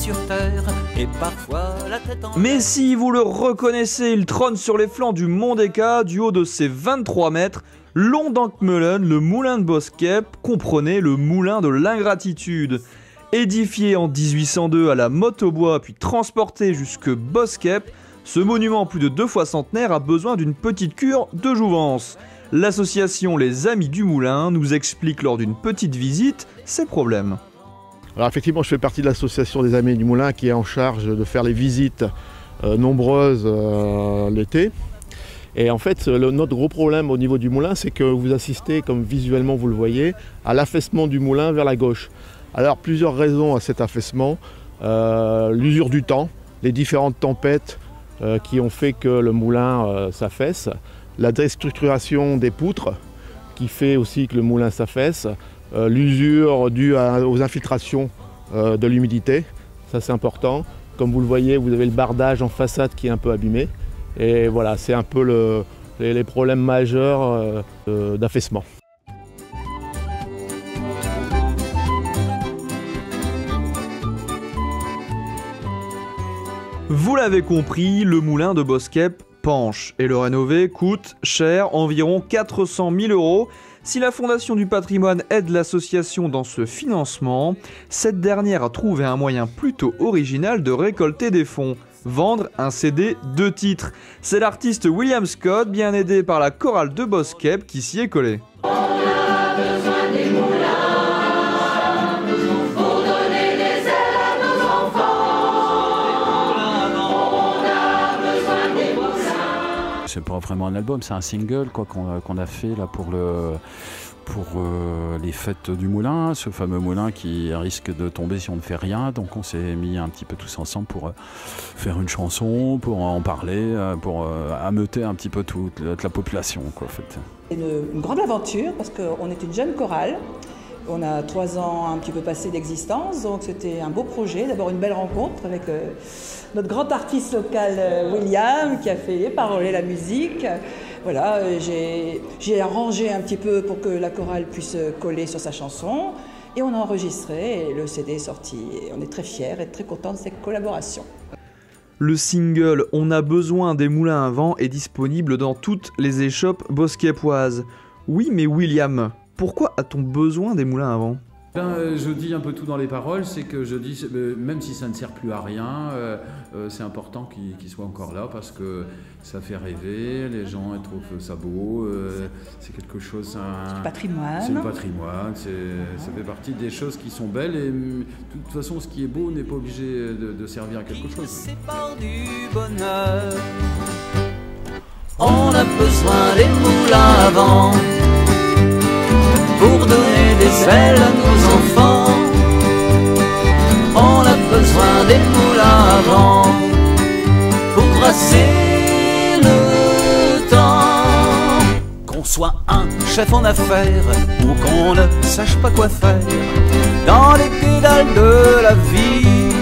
sur terre et parfois la tête en Mais si vous le reconnaissez, il trône sur les flancs du Mont Deka, du haut de ses 23 mètres. Londankmeulen, le moulin de Boskep, comprenait le moulin de l'ingratitude. Édifié en 1802 à la motte au bois puis transporté jusque Boskep, ce monument plus de 2 fois centenaire a besoin d'une petite cure de jouvence. L'association Les Amis du Moulin nous explique lors d'une petite visite ses problèmes. Alors effectivement, je fais partie de l'association des Amis du Moulin qui est en charge de faire les visites nombreuses l'été. Et en fait, notre gros problème au niveau du moulin, c'est que vous assistez, comme visuellement vous le voyez, à l'affaissement du moulin vers la gauche. Alors plusieurs raisons à cet affaissement. L'usure du temps, les différentes tempêtes qui ont fait que le moulin s'affaisse, la déstructuration des poutres qui fait aussi que le moulin s'affaisse, l'usure due aux infiltrations de l'humidité, ça c'est important. Comme vous le voyez, vous avez le bardage en façade qui est un peu abîmé. Et voilà, c'est un peu les problèmes majeurs d'affaissement. Vous l'avez compris, le moulin de Boskep penche et le rénover coûte cher, environ 400 000 €. Si la Fondation du patrimoine aide l'association dans ce financement, cette dernière a trouvé un moyen plutôt original de récolter des fonds. Vendre un CD 2 titres. C'est l'artiste William Scott, bien aidé par la chorale de Boskep, qui s'y est collé. On a besoin des moulins pour donner des ailes à nos enfants. On a besoin des moulins. C'est pas vraiment un album, c'est un single quoi qu'on a fait là pour les fêtes du moulin, ce fameux moulin qui risque de tomber si on ne fait rien. Donc on s'est mis un petit peu tous ensemble pour faire une chanson, pour en parler, pour ameuter un petit peu toute la population quoi, en fait. C'est une grande aventure parce qu'on est une jeune chorale. On a 3 ans un petit peu passé d'existence, donc c'était un beau projet. D'abord une belle rencontre avec notre grand artiste local William qui a fait les paroles et la musique. Voilà, j'ai arrangé un petit peu pour que la chorale puisse coller sur sa chanson et on a enregistré et le CD est sorti. Et on est très fiers et très contents de cette collaboration. Le single « On a besoin des moulins à vent » est disponible dans toutes les échoppes boskepoises. Oui, mais William, pourquoi a-t-on besoin des moulins à vent ? Je dis un peu tout dans les paroles, c'est que je dis, même si ça ne sert plus à rien, c'est important qu'il soit encore là parce que ça fait rêver, les gens trouvent ça beau, c'est quelque chose... C'est le patrimoine. C'est le patrimoine, ça fait partie des choses qui sont belles et de toute façon ce qui est beau n'est pas obligé de servir à quelque chose. C'est par du bonheur. On a besoin des moulins à vent pour donner des ailes à nos enfants. On a besoin des moulins à vent pour brasser le temps. Qu'on soit un chef en affaires ou qu'on ne sache pas quoi faire dans les pédales de la vie,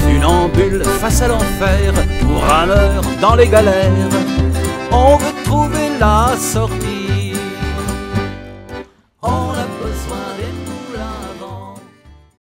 funambule face à l'enfer ou rameur dans les galères, on veut trouver la sortie. On a besoin des